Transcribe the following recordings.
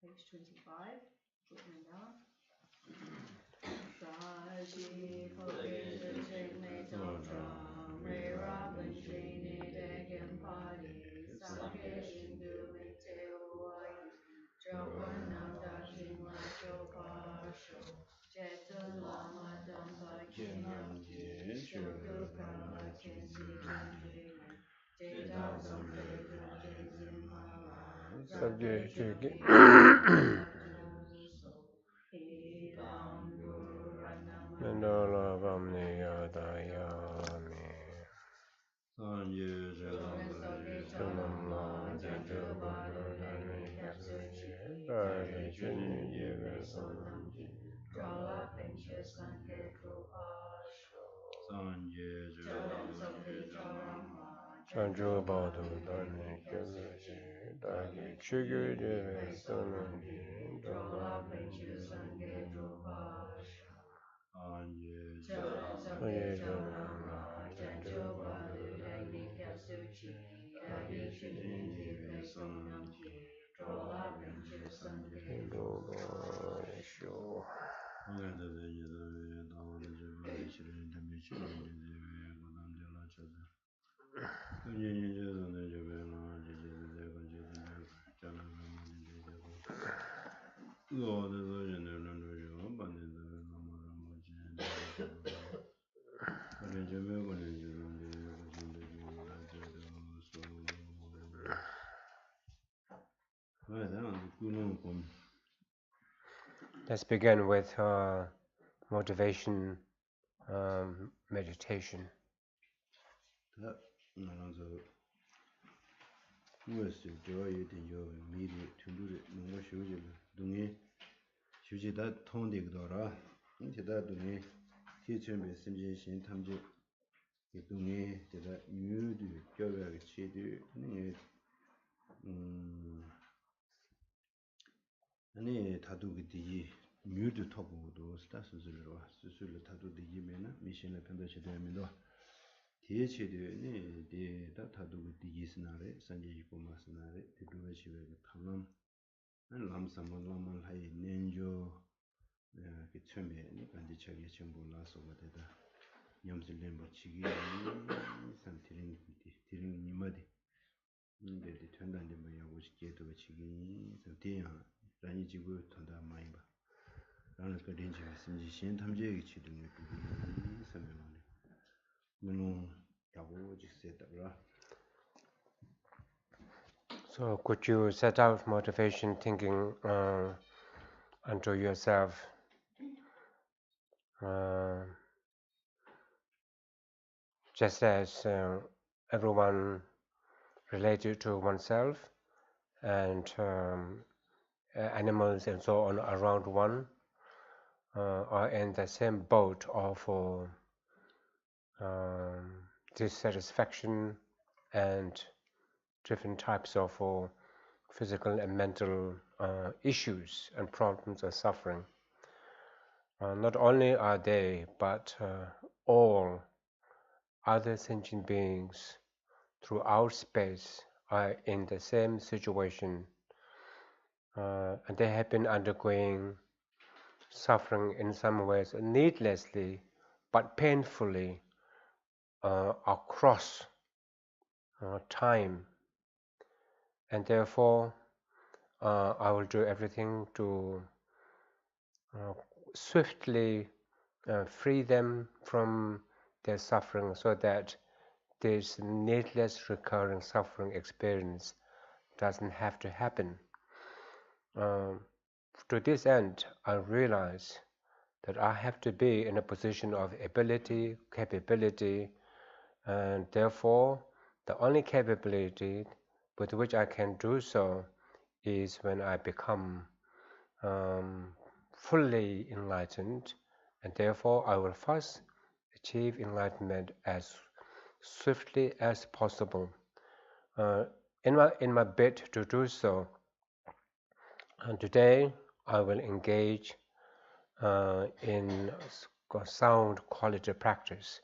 Page 25, footnote down. 刷洗佛给真心没造成，为让本心你得见法理，三给心度没借无爱，这困难的心来就把手，这顿拉玛当把见难解，修个卡拉天气真对面，这道上非常真心马拉，三给这个。Mandala Vamniya Dayami Sanje Janamla Janjabadani Katsuchi Dagi Chunyu Yeve Sonamji Drala Pincha Sanke Trupasho Sanje Janjabadu Dani Katsuchi Dagi Chugyu Yeve Sonamji Drala Pincha Sanke Trupasho Let's begin with motivation meditation. 아니 다두기 뮤드 토고도 스타스즈로 수술을 다두기 메나 미신을 편도시 되면도 디에체드니 디에다 다두기 디기스나레 산제이고 마스나레 디두베시베 탐람 안 람사만 하이 넨조 그 처음에 간디차게 전부 나서가 되다 냠슬렘 버치기 산티링 디링 니마디 근데 된다는데 뭐 야고 시계도 버치기 대야 라니 지구 돈다 많이 봐. 나는 그 렌즈 심지 신 탐지기 치는 게 설명하네. 물론 야고 직세다라. So could you set out motivation thinking unto yourself just as everyone related to oneself and animals and so on around one are in the same boat of dissatisfaction and different types of physical and mental issues and problems and suffering. Not only are they, but all other sentient beings throughout space are in the same situation, and they have been undergoing suffering in some ways needlessly but painfully across time, and therefore I will do everything to swiftly free them from their suffering so that this needless recurring suffering experience doesn't have to happen. To this end, I realize that I have to be in a position of ability, capability, and therefore the only capability with which I can do so is when I become fully enlightened, and therefore I will first achieve enlightenment as swiftly as possible. In my bid to do so, today I will engage in sound quality practice,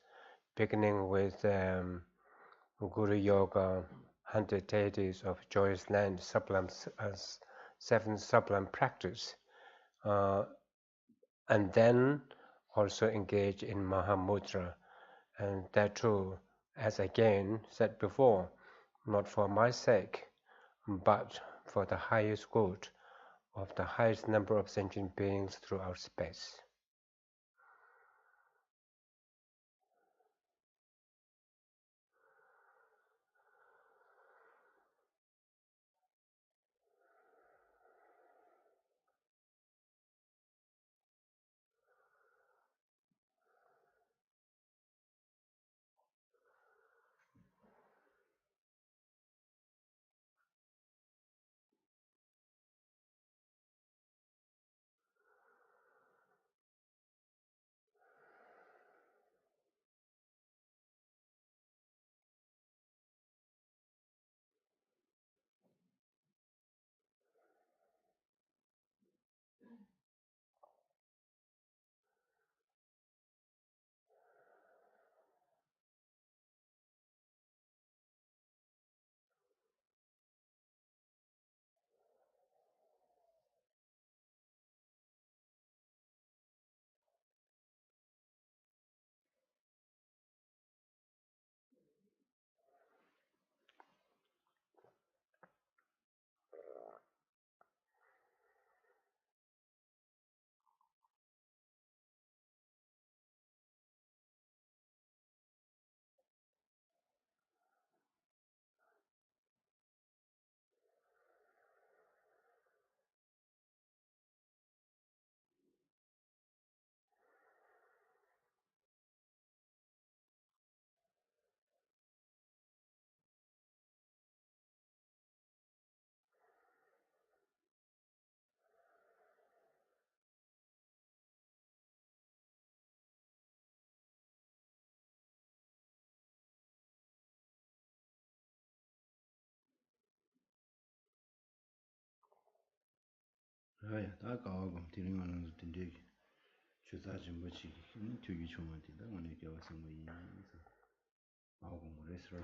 beginning with Guru Yoga, 100 Deities of Joyous Land, Sublime seven sublime practice, and then also engage in Mahamudra. And that too, as again said before, not for my sake, but for the highest good of the highest number of sentient beings throughout space. Haya, 다 가고 디링하는 딘데 주사진 뭐지? 되게 좋은데 오늘 겨워서 뭐 이서 하고 그랬어.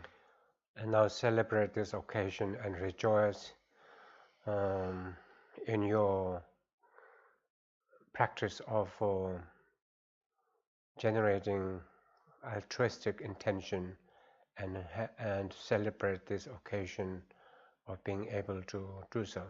And now celebrate this occasion and rejoice in your practice of generating altruistic intention and celebrate this occasion of being able to do so.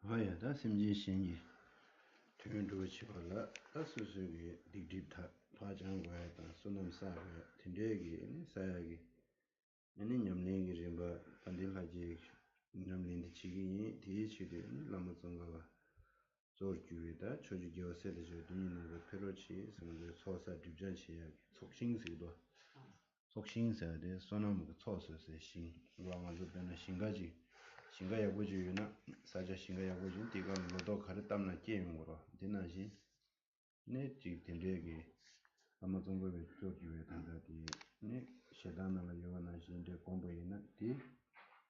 haya, 다 심지 신이 트윈도 치고라 다수수기 딕딕타 파장과다 소놈사가 딘데기 사야기 아니 냠내기 림바 반딜하지 냠린디 치기 디치데 라마존가가 조르주에다 조주교세르죠 디니는 페로치 선데 소사 디전시야 속신세도 속신세데 소놈의 초소세 신 우라마도 되는 신가지 신가야 보지나 사자 신가야 보지 디가 로도 가르담나 게임으로 디나시 네 지된데기 아마 정보에 조주에 단다디 네 셰다나라 요나신데 공부이나 디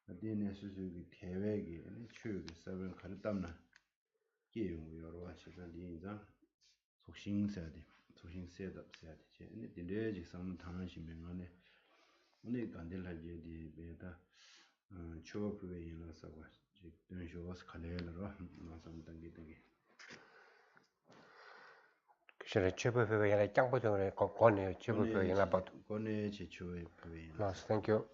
어디네 수수기 대외기 네 추기 서버 가르담나 게임 여러 와시다 리인자 속신세데 속신세답세데 제 네 딘데지 상 당하신 명안에 오늘 간델하지디 베다 추억을 일어서고 지금 쇼스 칼레르로 나선 단계되게 그래서 최부회가 yana 짱보정을 권해 최부회가 yana about. 권해 제초의 부회. Yes, thank you.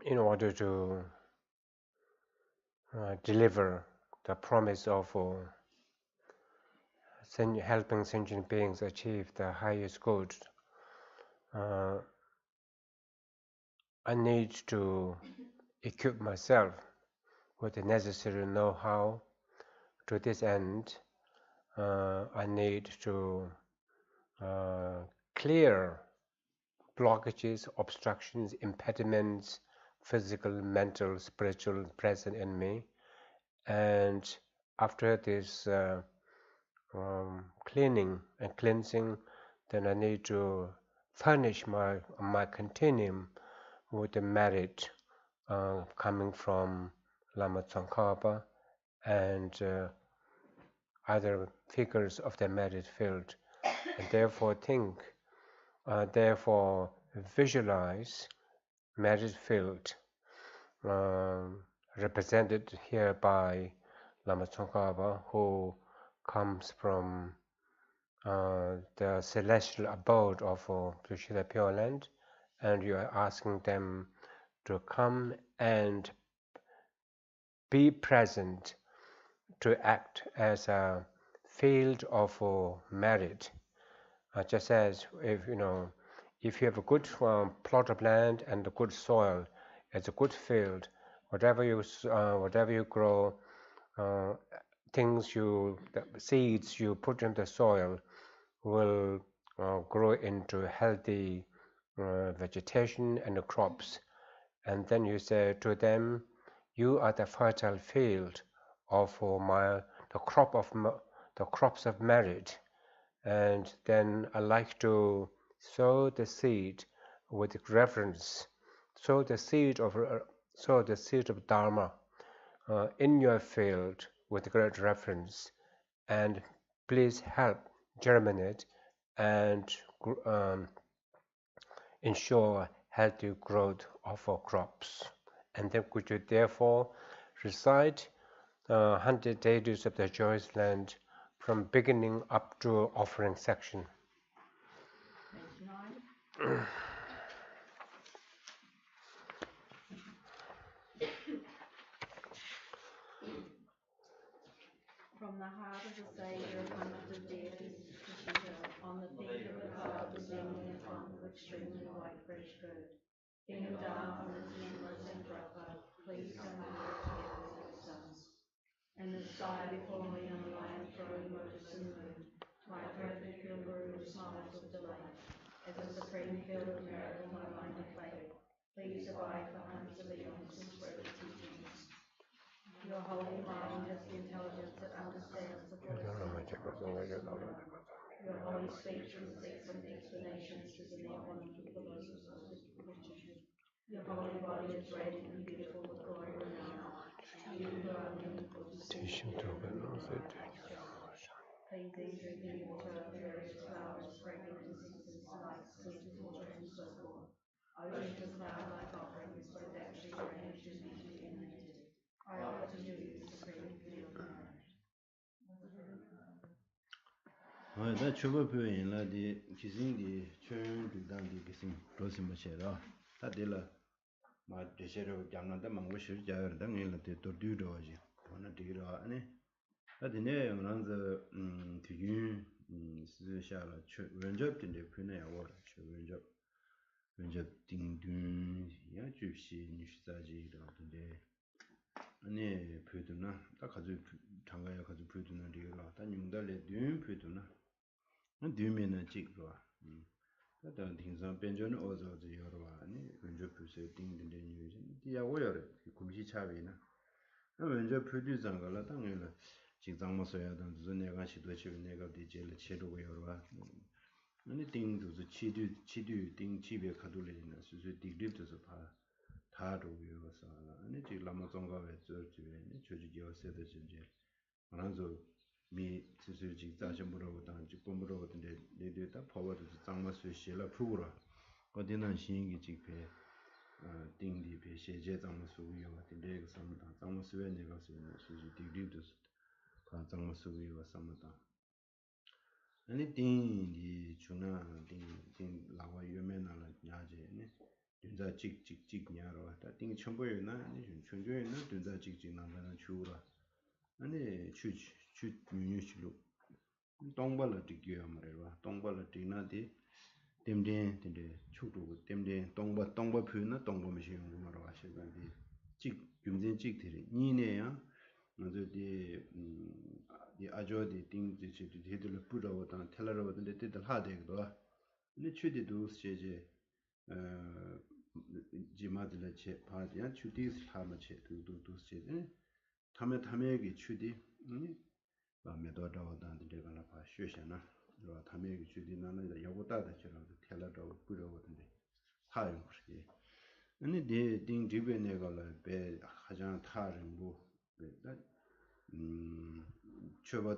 In order to deliver the promise of helping sentient beings achieve the highest good, uh, I need to equip myself with the necessary know-how. To this end, I need to clear blockages, obstructions, impediments, physical, mental, spiritual, present in me. And after this cleaning and cleansing, then I need to furnish my continuum with the merit coming from Lama Tsongkhapa and other figures of the merit field, and therefore visualize merit field represented here by Lama Tsongkhapa, who comes from the celestial abode of Tushita Pure Land, and you are asking them to come and be present to act as a field of merit. Just as if you have a good plot of land and a good soil, it's a good field. Whatever you grow, the seeds you put in the soil will grow into healthy vegetation and the crops. And then you say to them, "You are the fertile field of the crops of merit." And then I like to sow the seed with reverence, sow the seed of Dharma in your field with great reverence, and please help germinate and ensure healthy growth of our crops. And then could you therefore recite 100 deities of the joyous land from beginning up to offering section. From the heart of the Saviour cometh the deities to Shiva, on the peak of the cloud descending a font of extremely white fresh curd. Being down from its endless and proper, please come under together with your sons. And the sky before me on the land throwing lotus and moon, my perfect pure Guru smiles with delight. As a supreme field of miracle, my line of faith, please abide for unto on this spread of teachings. Your holy mind has the intelligence that understands the full extent of your holy speech with its explanations is in the ornament of the lotus of literature. Your holy body is radiant and beautiful with glory and renown. You who are meaningful to see, please eat drinking water, various flowers, fragrant incenses, lights, sweet water, and so forth. Oceans of cloud-like offerings, both actually arranged and beautifully animated. I offer to you the supreme field of merit. 다 초보표인 라디 기승디 최윤두단디 기승 로심마체라 다딜라 마 데셰로 잠난다 망고시 자르다 닐라데 도듀도지 오나 디라 아니 다디네 영란즈 디균 스샤라 최 왼접딘데 푸네야 워라 최 왼접 딩둔 야 주시 니시자지라던데 아니 표도나 딱 가지고 장가야 가지고 표도나 리라 다 용달래 듄 표도나 뒤면은 찍고 그다음 등산 변전은 어저저 여러 아니 먼저 표세 딩딩데 뉴스 디야 오여래 kum시 차비나 먼저 표주장 걸라 당연히 직장만 써야 되는 내가 시도치 내가 디젤 체로고 여러 아니 딩도서 치두 딩 집에 가돌리나 수수 디립도서 봐 다도 위해서 아니 지 라마종가에 저주에 저주지어서도 이제 알아서 미 지수지 자신으로 당지 본부로 같은데 내려다 파워도 장마수 시라 푸고라 어디는 신기 집에 딩디 배세제 장마수 위에 같은데 그 삼다 장마수에 내가 쓰는 수지 디립도 그 장마수 위에 삼다 아니 딩디 주나 딩 라와 유면나라 야제네 dunza chik nyaro ta ting chombo yo na ni chungjo yo na dunza chik na na chura ani chu nyu chilu tongba la tik yo amre wa tongba la tik na di 템데 템데 추도 템데 동바 표현은 동바 미시 말로 하시는데 직 금전 직들이 니네야 먼저 이 아조디 띵지 지들 부러워던 텔러로던데 뜻을 하대도 근데 추디도 세제 어 지마들 체 파디야 추디스 하마체 두두두 세제 타메기 추디 메도다오단 데가나 봐 쉬셔나 로 타메기 추디 나는 여보다다 저런 텔러도 부러워던데 하용 그게 아니 딩 집에 내가라 배 가장 타는 뭐다 초바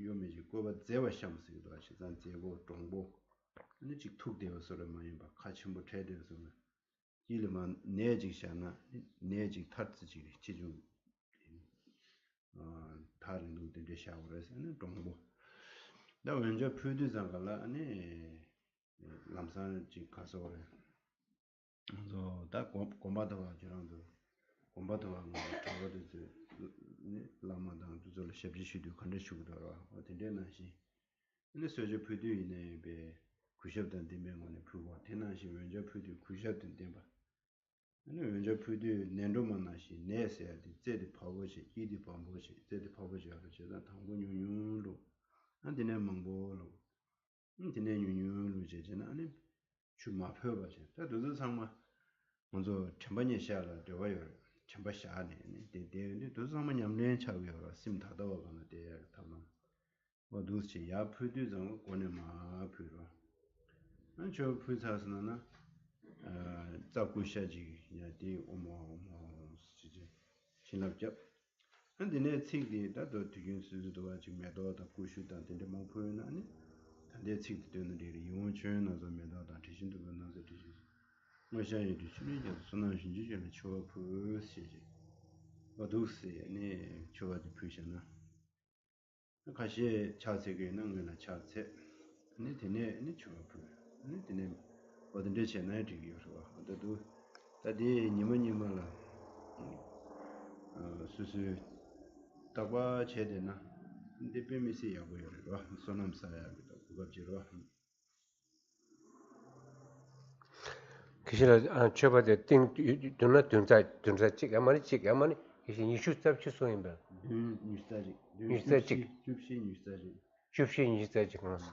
요미지 고바 제와 샴스기도 하시 단 제보 정보 근데 직 툭되어 서로 많이 봐 같이 뭐 trede서 일만 내직샤나 내직 타츠지 지중 다른 놈들 샤워에서는 정보 나 먼저 푸드장가라 아니 남산 지 가서 그래 그래서 딱 고마다가 저랑도 고마다가 뭐 저거도 라마당 두절 셰비시도 컨디션도 어딘데나시 근데 소저 푸드이네 배 90단 되면은 푸고 테나시 먼저 푸드 90단 되봐 아니 먼저 푸드 nendo만나시 내세야 제디 파고시 이디 방고시 제디 파고시 하고 제가 당군용용로 안디네 망보로 인디네 용용로 제제나 아니 주마 펴봐지 다도 상마 먼저 천번이 샤라 되어요 천번샤네 데데데 도 상마 냠내 차고요 심타도 가는 데 타만 뭐 두시 야 푸드정 고네마 푸로 안저 푸사스나나 자꾸샤지 야디 오모 시지 신납적 근데 내 책이 다도 되긴 수도 가지 매도다 구슈다 근데 뭐 보이나니 근데 책도 되는 일이 용원圈 나서 매도다 대신도 나서 대신 뭐 샤이도 수리죠 선한 신지전에 초부 시지 어두스 네 초가지 표시나 가시 차세계는 그나 차세 근데 되네 네 초부 근데 되네 어딘데 전에 되기요 어도 다디 니머니머라 수수 딱바 제대나 근데 뱀이시 야고요 소남사야기도 그거지로 그시라 쳐봐대 띵 dunna dunza chik amani kishi nishu tsab chi so yinba 뉴스타지 뉴스타지. 줍시 뉴스타지 shubshi nishu tsab chik nas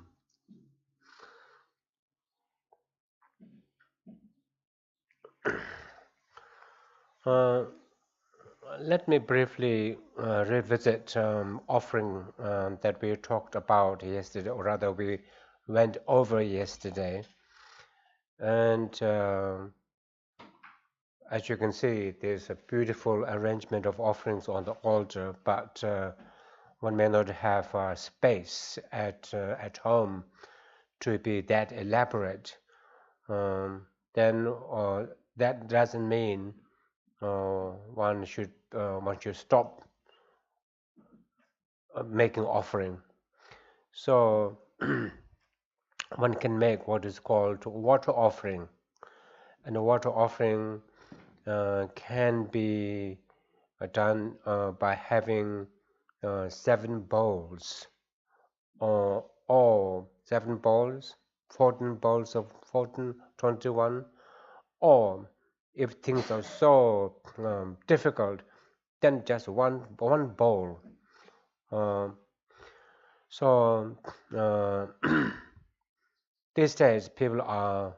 let me briefly revisit offering that we talked about yesterday, or rather we went over yesterday. And as you can see, there's a beautiful arrangement of offerings on the altar, but one may not have space at home to be that elaborate. Then that doesn't mean one should stop making offering. So one can make what is called water offering, and a water offering can be done by having 7 bowls, or 7 bowls, 14 bowls of 14, 21, or if things are so difficult, then just one bowl. So these days people are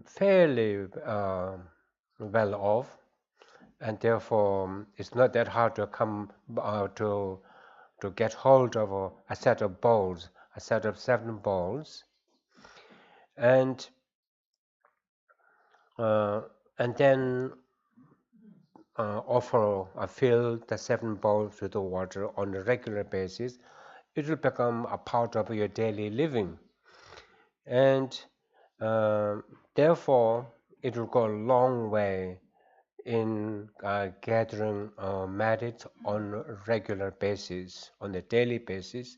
fairly well off, and therefore it's not that hard to come to get hold of a set of bowls, a set of 7 bowls, and then fill the 7 bowls with the water on a regular basis. It will become a part of your daily living, and therefore it will go a long way in gathering merit on a regular basis, on a daily basis.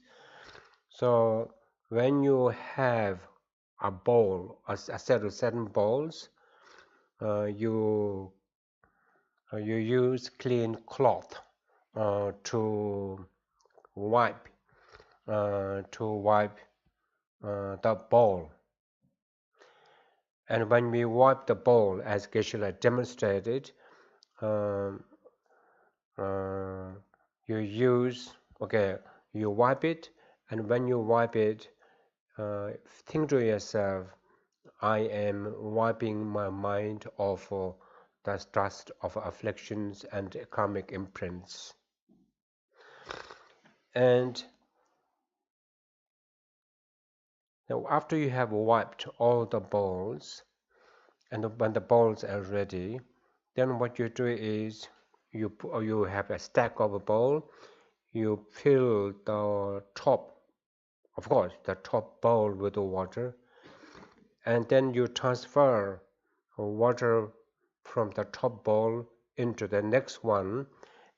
So when you have a bowl, a set of 7 bowls, you use clean cloth to wipe the bowl. And when we wipe the bowl, as Geshe-la demonstrated, you you wipe it, and when you wipe it, think to yourself, I am wiping my mind of the dust of afflictions and karmic imprints. And now after you have wiped all the bowls, and when the bowls are ready, then what you do is you have a stack of a bowl, you fill the top, of course, the top bowl with the water, and then you transfer water from the top bowl into the next one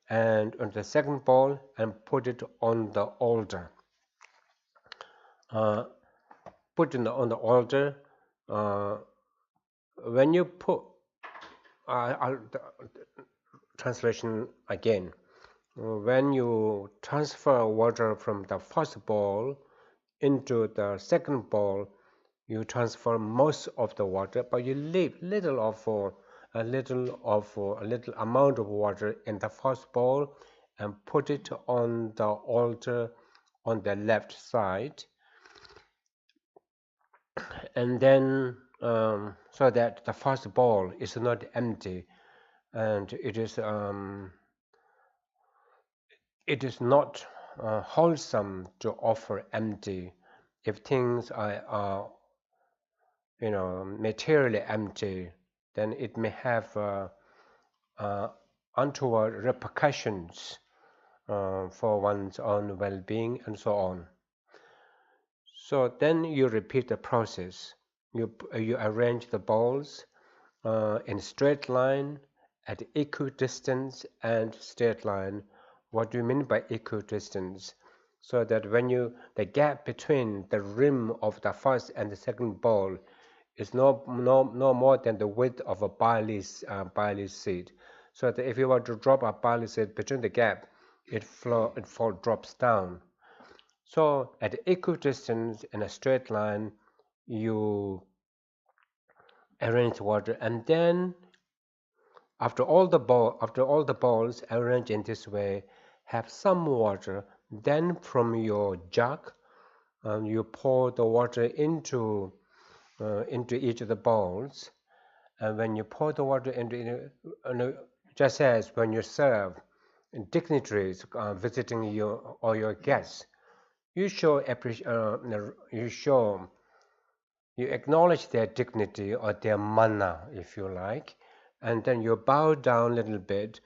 and on the second bowl and put it on the altar. Put it on the altar. When you put translation again. When you transfer water from the first bowl into the second bowl, you transfer most of the water, but you leave a little amount of water in the first bowl and put it on the altar on the left side, and then so that the first bowl is not empty, and it is not wholesome to offer empty. If things are materially empty, then it may have untoward repercussions for one's own well-being and so on. So then you repeat the process. You arrange the bowls in straight line, at equidistance and straight line. What do you mean by equidistance? So that when the gap between the rim of the first and the second bowl is no more than the width of a barley seed. So that if you were to drop a barley seed between the gap, it drops down. So at equidistance in a straight line, you arrange water, and then after all the bowls arranged in this way have some water, then from your jug you pour the water into each of the bowls. And when you pour the water into just as when you serve dignitaries visiting you or your guests, you acknowledge their dignity or their manner, if you like, and then you bow down a little bit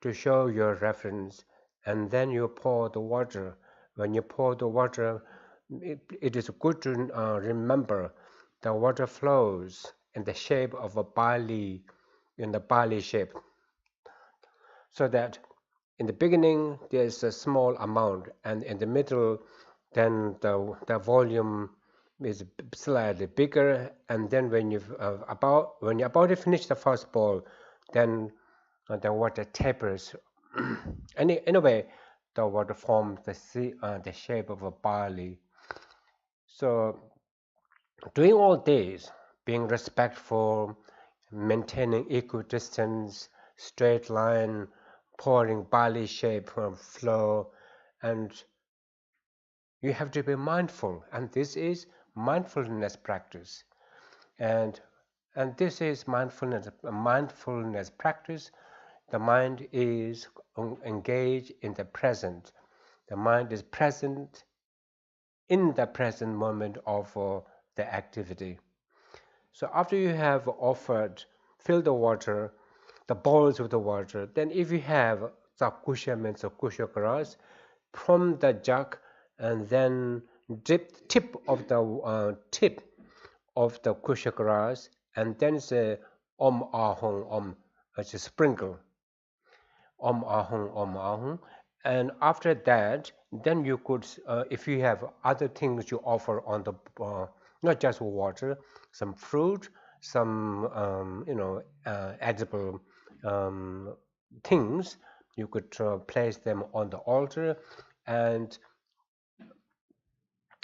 to show your reverence, and then you pour the water. When you pour the water, it is good to remember the water flows in the shape of a barley, in the barley shape, so that in the beginning there is a small amount, and in the middle then the volume is slightly bigger, and then when you're about to finish the first bowl, then the water tapers. Anyway, the water forms the shape of a barley. So doing all this, being respectful, maintaining equidistance, straight line, pouring barley shape flow, and you have to be mindful, and this is mindfulness practice, and this is mindfulness practice. The mind is engaged in the present. The mind is present in the present moment of the activity. So after you have filled the bowls with the water, then if you have sakusha means kusha grass from the jug, and then dip tip of the kusha grass, and then say Om Ahung Om, as a sprinkle, Om Ahung Om Ahung. And after that, then you could, if you have other things you offer on the, not just water, some fruit, some edible things, you could place them on the altar and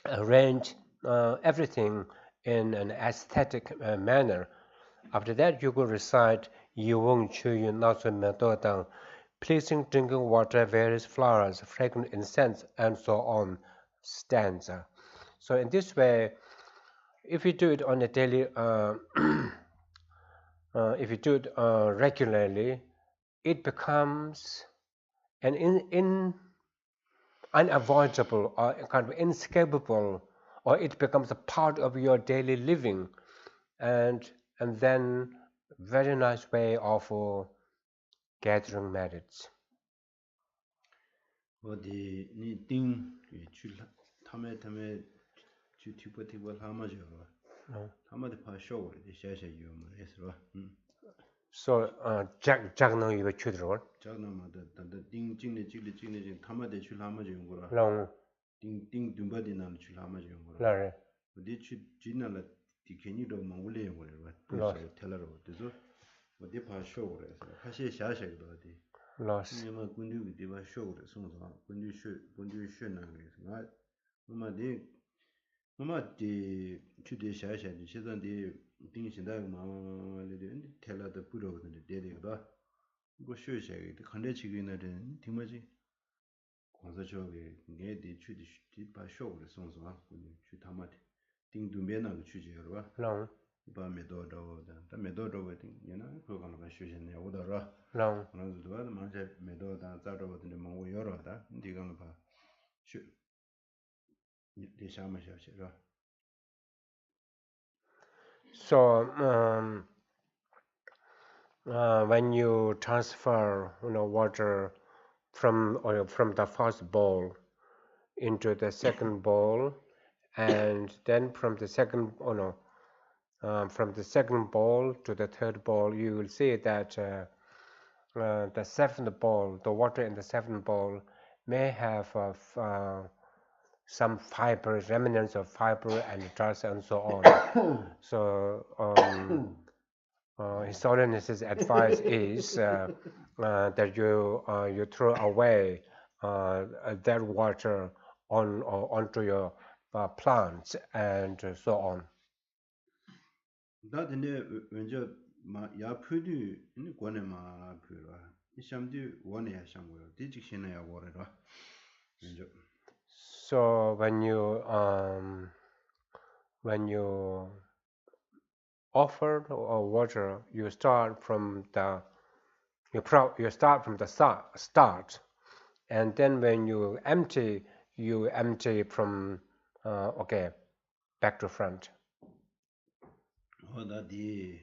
arrange everything in an aesthetic manner. After that, you could recite Yiwong Chuyu Nasu Metodang, pleasing drinking water, various flowers, fragrant incense, and so on stanza. So in this way, if you do it on a daily, if you do it regularly, it becomes an unavoidable or kind of inescapable, or it becomes a part of your daily living, and then very nice way of gathering merits. 어디 니띵 줄 타메 주 티포티고 하마죠. 하마데 파쇼 샤샤요 뭐레스로. So 작능 이거 추드롤. 작능마다 단다 띵 찡네 찡네 타마데 줄 하마죠 용거라. 랑 띵 둠바디나는 줄 하마죠 용거라. 라레. 어디 지나라 디케니도 망올레 용거라. 그래서 텔러로 그래서 어디 파쇼 그래서 사실 샤샤도 어디 loss. 뭐 군주 디바 쇼를 송서 군주 쇼나는 거 엄마디 주대 샤샤디 시선디 딩신다 마마레데 텔라도 부러거든요. 데데가 뭐 쇼샤게 컨데 지기나데 디마지 관사적에 게디 주디 디바 쇼를 송서 주 타마데 딩두메나 주지여 봐. 랑 바 메도도다 다 메도도거든 얘나 그거는 봐 쇼샤네 오더라. 랑 그래서 도 만세 메도다 자도거든요. 뭐 여러다 디가는 봐. 쇼 디샤마샤시라. So when you transfer water from the first bowl into the second bowl, and then from the second bowl to the third bowl, you will see that the seventh bowl, the water in the seventh bowl may have some fiber, remnants of fiber and dust and so on. So His Holiness's advice is that you throw away that water onto your plants and so on. 다든데 먼저 야 푸디 이 권에 마 푸라 이 샴디 원에 샴고요 디직신에 야고래라 먼저. So when you offer water, you start from the start, and then when you empty from back to front. 어다디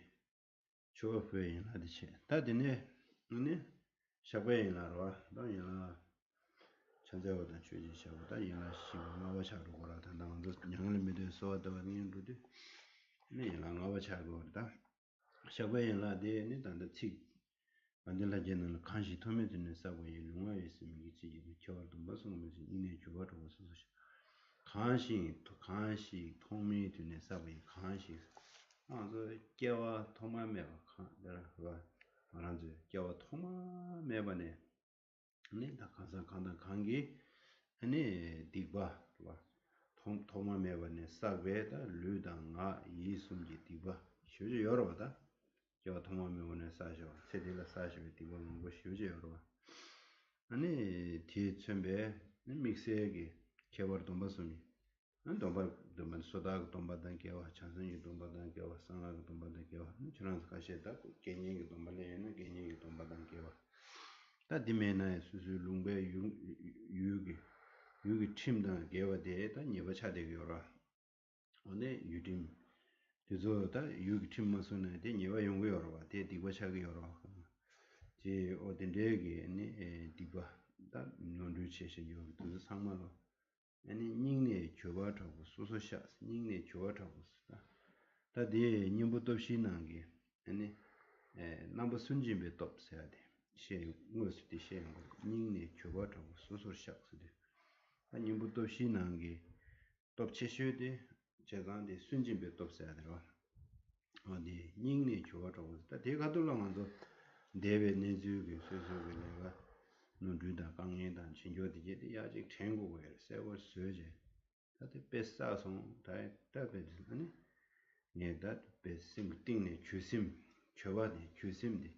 조회인 하듯이 다든네 네 샤베인라로 다이나 천재거든 주지셔다 이나 시마와 차로고라 단당도 양림에도 소도 니도디 네나 나와 차로다 샤베인라데 네 단다 치 만들라제는 간시 토메드는 사고에 용어 있으면 이지 겨울도 무슨 이내 주어도 무슨 간시 토메드는 사고에 간시 개와 토마메 내가 말한지 개와 토마메바네 니다 가서 간다 관계 아니 디바 토마메바네 사베다 르당아 이숨지 디바 쇼지 여러다 개와 토마메바네 사셔 세딜라 사셔 디바 뭐 쇼지 여러 아니 뒤쯤에 믹스에게 개월 동바스미 동반 소다가 동바단 개와 찬선이 동바단 개와 상하가 동바단 개와 저런 가시다 개념이 동발에는 개념이 동바단 개와 다 디메나 수수 룽베 유기 팀다 개와 대다 니버 차대기요라 오늘 유팀 그래서다 유기 팀만서는 대 니와 용고요라 대 디버 차기요라 제 어딘데기 니 디바 다 논르체시 요 그 상말로 아니 닝네 교바하고 소소샤 닝네 교바하고 다디 님부터 신앙게 아니 남부 순진베 톱셔야 돼 시에 무엇이 시에 닝네 교바하고 소소샤스데 아니 님부터 신앙게 톱치셔데 제가한테 순진베 톱셔야 돼요 어디 닝네 교바하고 다 대가들랑한도 대베 내주게 소소게 내가 눈주다 강연단 진교디제 야직 천국에 세월 sö제 다들 뱃사송 다이 답에지 아니 네다 뱃심 띵네 주심 저와디 주심디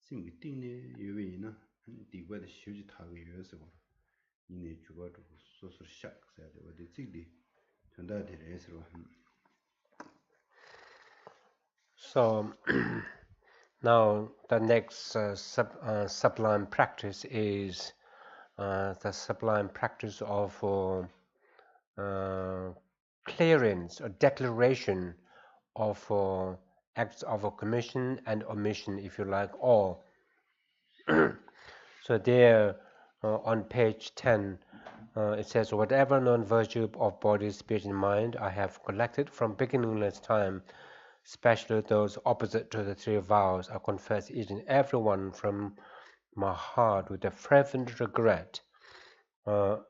심기 띵네 요위나 아니 디과데 쉬지 타고 요서 이네 주바도 소소 샥 사야데 어디 찍디 전다데레스로 So now the next sublime practice is the sublime practice of clearance or declaration of acts of commission and omission, if you like, all. So there on page 10, it says, whatever non-virtue of body, spirit, and mind I have collected from beginningless time, especially those opposite to the three vows, I confess each and every one from my heart with a fervent regret. So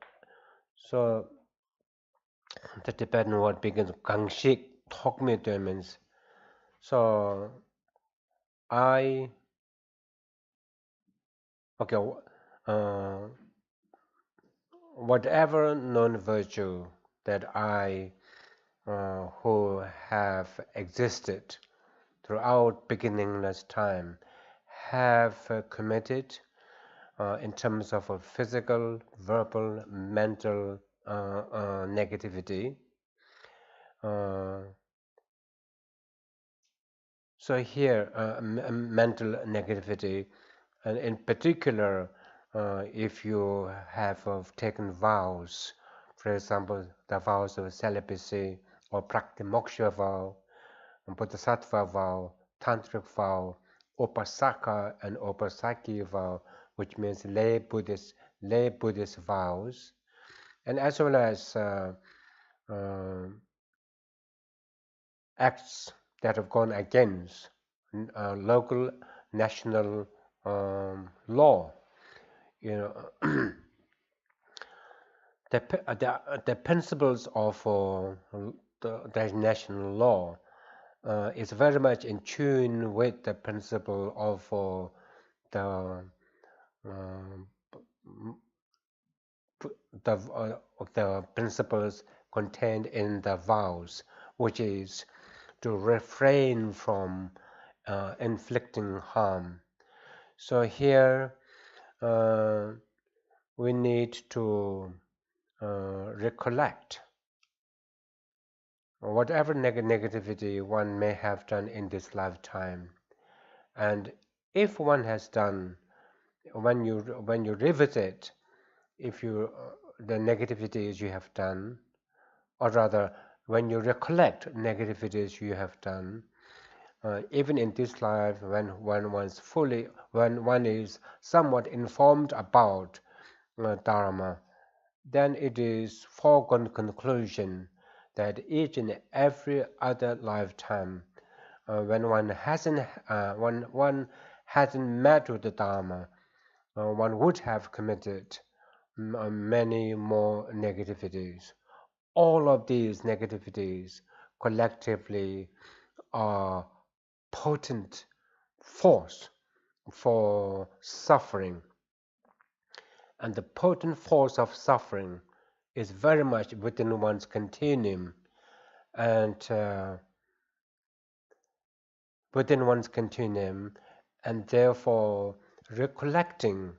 the Tibetan word begins Gangshik Tokme means. So whatever non-virtue that I who have existed throughout beginningless time have committed in terms of a physical, verbal, mental negativity. So here, mental negativity, and in particular, if you have taken vows, for example, the vows of celibacy or Praktimoksha vow, Bodhisattva vow, Tantric vow, Upasaka and Upasaki vow, which means lay Buddhist vows, and as well as acts that have gone against local, national law. You know, the principles of the national law is very much in tune with the principle of the principles contained in the vows, which is to refrain from inflicting harm. So here we need to recollect whatever negativity one may have done in this lifetime, and if one has done, when you revisit, if you the negativities you have done, or rather when you recollect negativities you have done, even in this life, when one is somewhat informed about Dharma, then it is foregone conclusion that each and every other lifetime, when one hasn't met with the Dharma, one would have committed many more negativities. All of these negativities collectively are potent force for suffering, and the potent force of suffering is very much within one's continuum, and therefore recollecting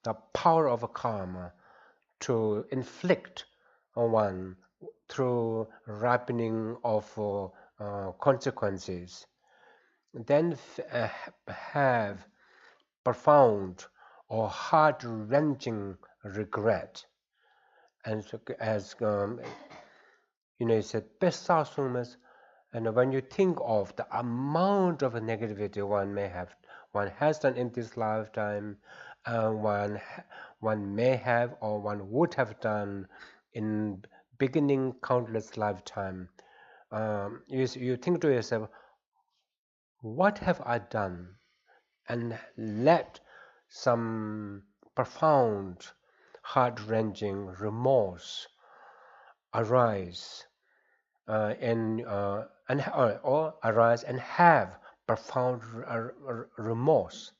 the power of karma to inflict on one through ripening of consequences, then have profound or heart-wrenching regret. And so, as it said, and when you think of the amount of negativity one has done in this lifetime, one may have or one would have done in beginning countless lifetime, you think to yourself, what have I done? And let some profound, heart-wrenching remorse arise, or arise and have profound remorse.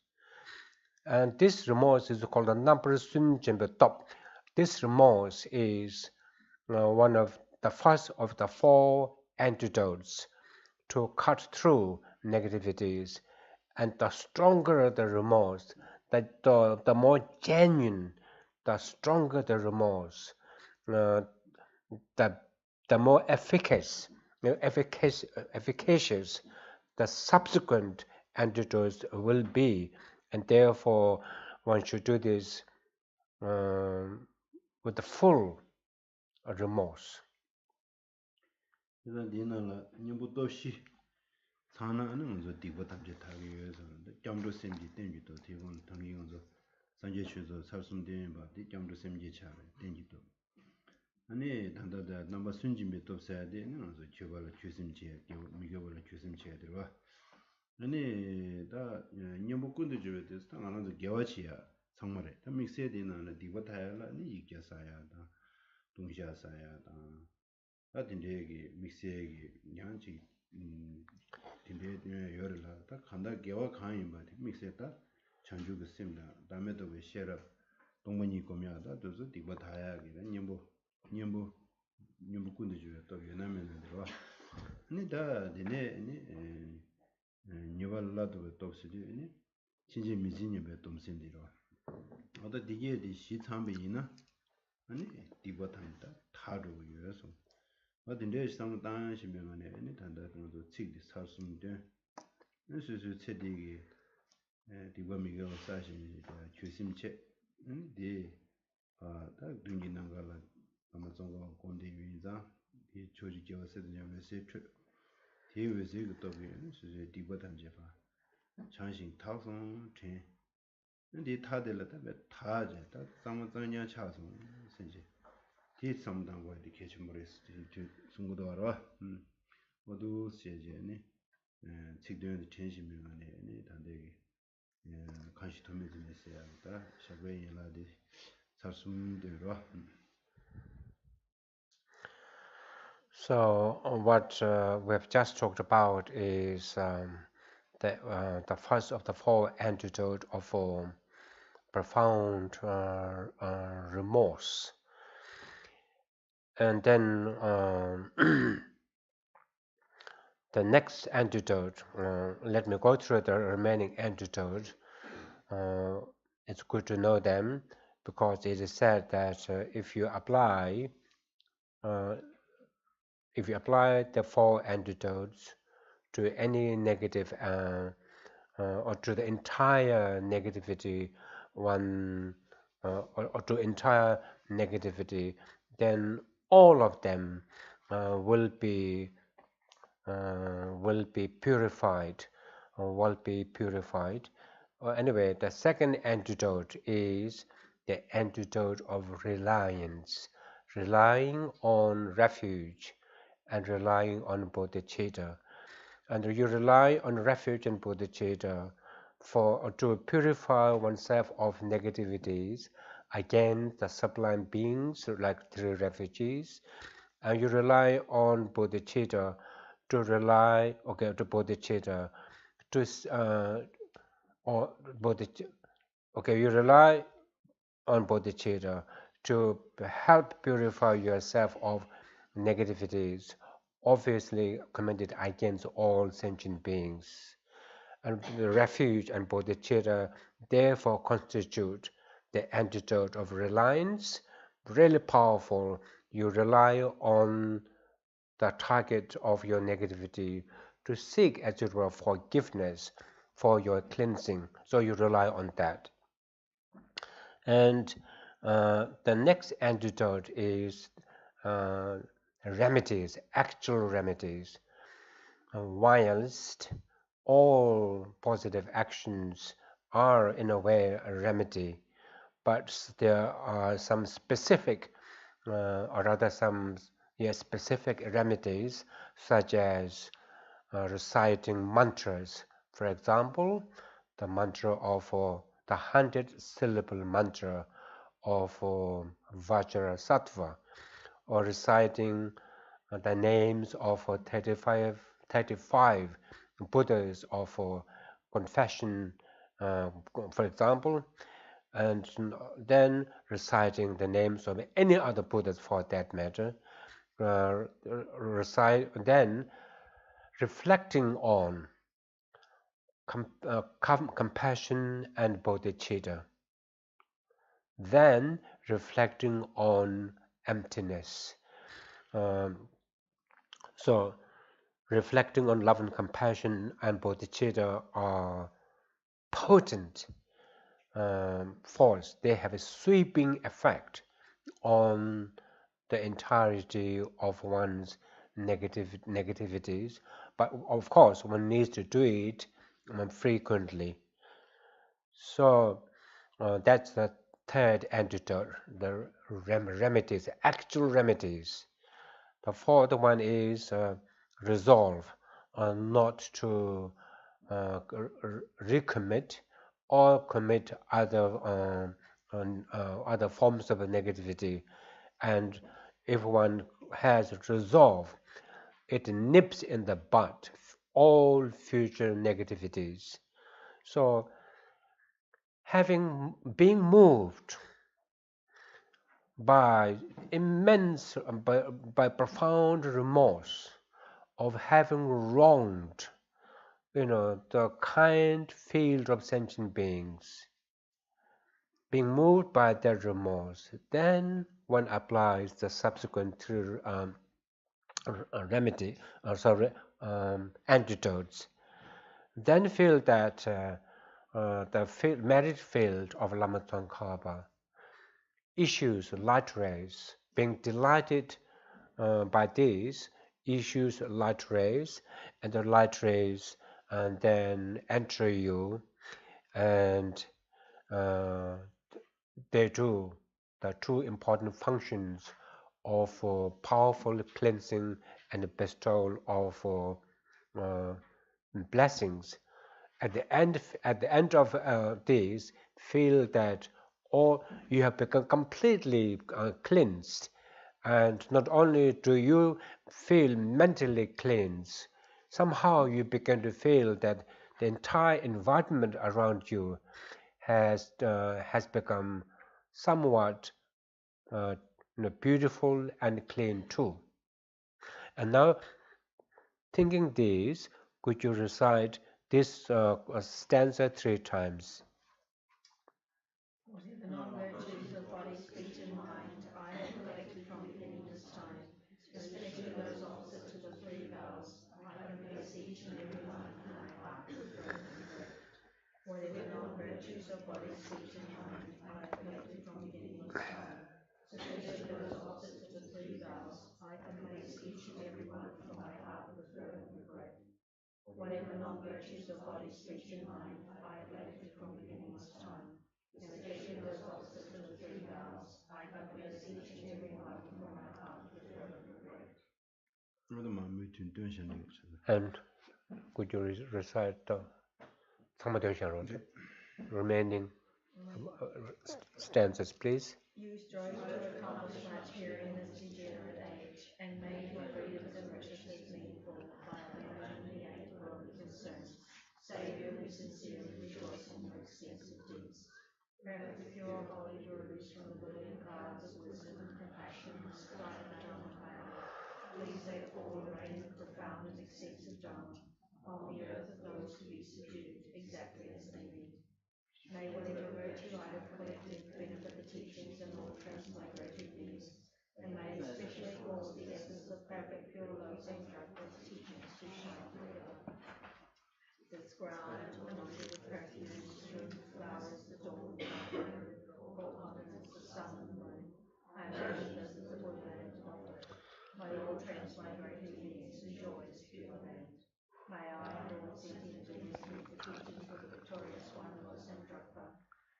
And this remorse is called the Nampar Sun Jembe Top. This remorse is one of the first of the four antidotes to cut through negativities, and the stronger the remorse, the more genuine, the stronger the remorse, uh, the the more efficacious the subsequent antidotes will be, and therefore one should do this with the full remorse. 아니 단다다 넘버 순진비 돕어야 되는 거죠. 교발을 주심지에 미교발을 주심지에 들어와. 아니 다 님복군도 줘야 돼서 당하는 개와치야. 정말에. 다 믹스해 되는 디버타야라 니 이겨사야다. 동시아사야다. 다 딘데기 믹스해기 냥지 딘데 열을라. 다 간다 개와 강이 봐. 믹스했다. 전주그 셈다. 다음에도 왜 셰럽 동문이 거면다. 그래서 디버타야기 님보 군도 줘야 또 연하면은 들어와. 아니 다 되네 아니 뉴발라도 똑시디 아니 진짜 미진이베 돔센디로. 어디 디게 디 시참비이나 아니 디버탄다 타로 요소. 어딘데 상당 심명하네 아니 단다 그도 치기 사슴데. 그래서 체디기 디버미가 사심이 주심체 디 다 둥기는 거라 아마존과 공대 위자 이 조지 교세드냐면 세트 대외세 그도비는 수제 디버단제파 장신 타성 제 근데 타들었다 타제 다 상마장냐 차서 선제 디 상당과 이렇게 주머리스 중고도 알아 모두 세제네 직도의 전심명안에 단대기 관시 도매진에서야 다 샤베이라디 사슴들어. So what we have just talked about is the first of the four antidote of profound remorse, and then the next antidote. Let me go through the remaining antidotes. It's good to know them because it is said that if you apply the four antidotes to any negative or to the entire negativity or to entire negativity, then all of them will be purified anyway. The second antidote is the antidote of reliance, relying on refuge and relying on bodhicitta. And you rely on refuge and bodhicitta to purify oneself of negativities against the sublime beings like three refugees, and you rely on bodhicitta to bodhicitta to you rely on bodhicitta to help purify yourself of negativities obviously committed against all sentient beings. And the refuge and bodhicitta therefore constitute the antidote of reliance, really powerful. You rely on the target of your negativity to seek, as it were, forgiveness for your cleansing. So you rely on that. And the next antidote is remedies, actual remedies. Whilst all positive actions are in a way a remedy, but there are some specific or rather some specific remedies, such as reciting mantras. For example, the mantra of the 100-syllable mantra of Vajrasattva, or reciting the names of 35 Buddhas of confession, for example, and then reciting the names of any other Buddhas for that matter, then reflecting on compassion and bodhicitta, then reflecting on emptiness. So reflecting on love and compassion and bodhicitta are potent force. They have a sweeping effect on the entirety of one's negativities, but of course one needs to do it frequently. So that's the third antidote, the remedies, actual remedies. The fourth one is resolve not to recommit or commit other forms of negativity. And if one has resolve, it nips in the bud all future negativities. So being moved by immense, by profound remorse of having wronged, the kind field of sentient beings, being moved by that remorse, then one applies the subsequent three antidotes. Then feel that the merit field of Lama Tsongkhapa issues light rays, being delighted by these issues light rays, and the light rays and then enter you, and they do the two important functions of powerful cleansing and bestowal of blessings. At the end of these, feel that all you have become completely cleansed, and not only do you feel mentally cleansed, somehow you begin to feel that the entire environment around you has become somewhat beautiful and clean too. And now, thinking this, could you recite this stanza 3 times? Whatever non-virtues of body, speech, and mind I have collected from beginning this time, especially those opposite to the three vows, I confess each and every one from my heart with fervent regret. Whatever non-virtues of body, speech, and mind I have collected from beginning this time, especially those opposite to the three vows, I confess each and every one from my heart with fervent regret. Whatever non-virtues of body, speech, and mind I have collected from beginning this time, especially those opposite to the three vows, I confess each and every one from my heart with fervent regret. And could you recite the remaining stanzas, please? You strove to accomplish much here in this degenerate age, and made your freedom's purchases meaningful by acknowledging the eight worldly concerns. Saviour, we sincerely rejoice in your extensive deeds. Perfect, pure, holy Gurus from the brilliant clouds of wisdom, compassion, strife, Dharma power, please let fall a rain of profound and extensive Dharma on the earth of those to be subdued, exactly as they need. May whatever virtue I have collected benefit the teachings and all transmigratory beings, and may especially cause the essence of perfect pure love and Dragwa's teachings to shine forever. This ground, anointed with perfumes, strewn with flowers, adorned with gold ornaments, the sun and moon, I imagine this as a woodland offered by all transmigratory beings enjoy this pure land. May I, Lord sentient beings, meet the teachings of the victorious one, Lord Samdrakpa,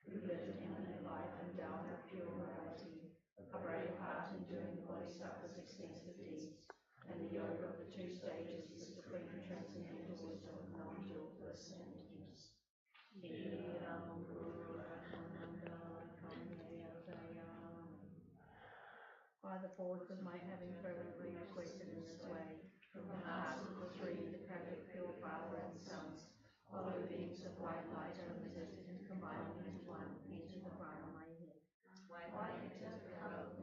who lived an eminent life endowed with pure morality, a brave heart enduring the bodhisattva's extensive deeds, and the yoga of the two stages, the supreme transcendental wisdom of non-dual bliss and emptiness. By the force of my having fervently requested in this way, from the hearts of the three, the perfect pure Father and Sons, hollow beings of white light unlimited and combining into one, enter the crown on my head. Why enter the cup of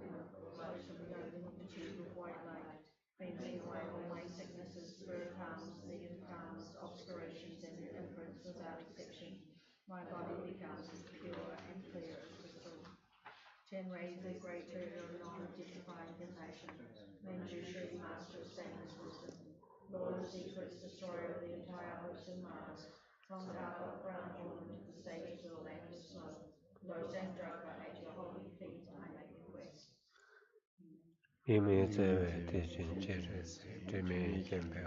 close from the opening of the tube of white light my body becomes as pure and clear as crystal. 10 raise the great treasure of knowledge of divine compassion. Manjushri, master of stainless wisdom. Lord of secrets, destroyer of the entire host of Mars. Sangha, crown ornament of the stages of the land of snow. Losang Draka, at your holy feet, I make request. Imi tsewe tijin cheres, timi kempe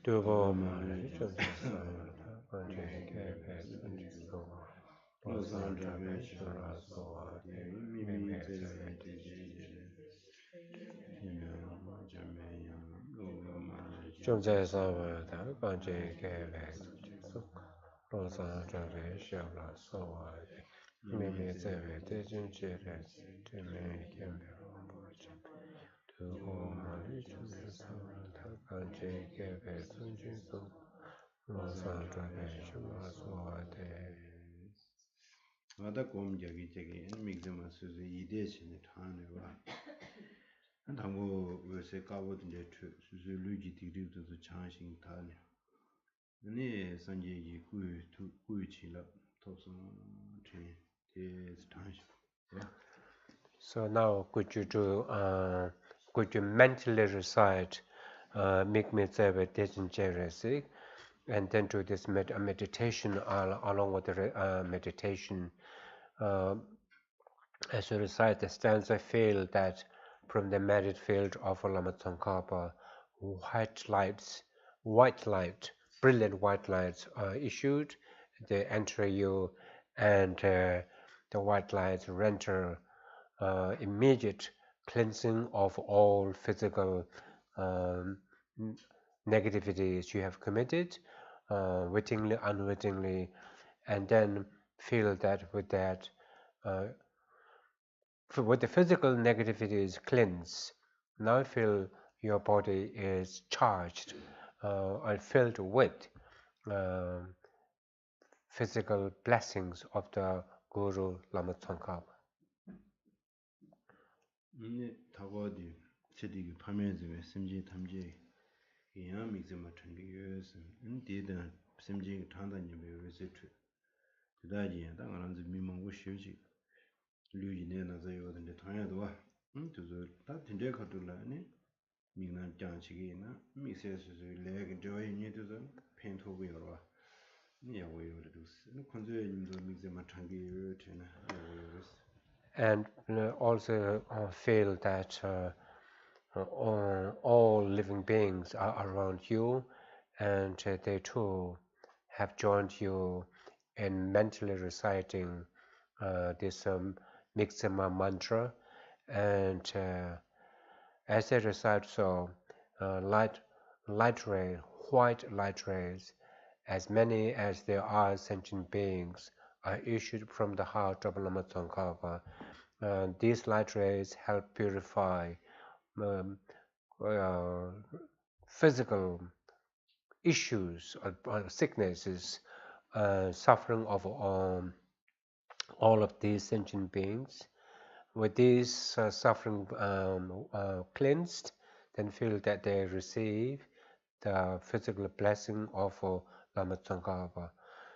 Dubo mali chumse samanta, kanche kepe sunji sowa. Losan drape shura sowa, mimi tsewe tijin chumse samanta, kanche kepe sunji sowa. Losan drape shura sowa, mimi tsewe tijin cheres, timi kempe Dubo mali chumse samanta, kanche kepe sunji sowa. Losan drape shura sowa de. Wada gom jagi jagi migzama suzu ide chini thane wa. Tango wese kawo dinde tu suzu luji digri duzu chanshin thane. Ani sanje yi kuyu chi la topsan chi te chanshin. So now could you mentally recite Mikme Tsebe Dechen Jeresik and then do this meditation along with the meditation. As you recite the stanza, feel that from the magic field of Lama Tsongkhapa, brilliant white lights are issued. They enter you, and the white lights render immediate cleansing of all physical negativities you have committed, wittingly, unwittingly, and then feel that with the physical negativity is cleansed. Now feel your body is charged and filled with physical blessings of the Guru Lama Tsongkhapa. 타고디 체디기 파면즈에 심지 탐지 이야 미즈마 튼디여스 인디다 심지 탄다니베 외세트 그다지야 당하는지 미망고 쉬지 류이네나 자요던데 타야도 저저 다 딘데 카둘라니 미나 장치기나 미세스즈 레게 저이니도서 펜토고요와 니야고요르두스 콘저님도 미즈마 탄기여 테나 야고요르스 And also feel that all living beings are around you, and they too have joined you in mentally reciting this Miksema mantra. And as they recite so, white light rays, as many as there are sentient beings, are issued from the heart of Lama Tsongkhapa. These light rays help purify physical issues or sicknesses, suffering of all of these sentient beings. With these suffering cleansed, then feel that they receive the physical blessing of Lama Tsongkhapa.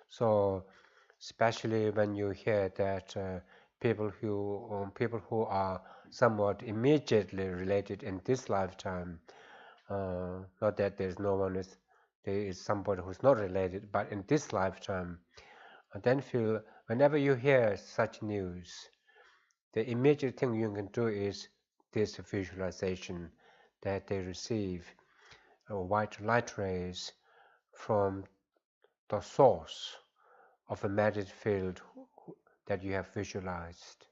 So, especially when you hear that people who are somewhat immediately related in this lifetime, not that there is somebody who's not related, but in this lifetime, then feel whenever you hear such news, the immediate thing you can do is this visualization that they receive white light rays from the source of a magic field that you have visualized.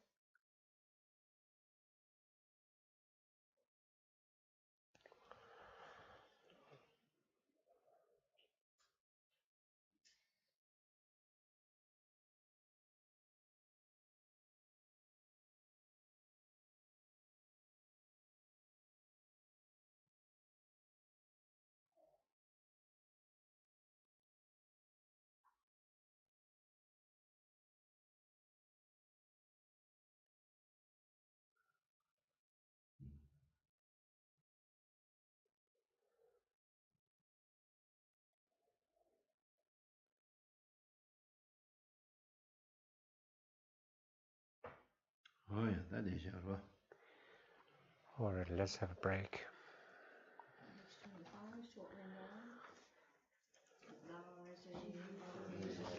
Oh yeah, that is right. Alright, let's have a break. Page 25, short window.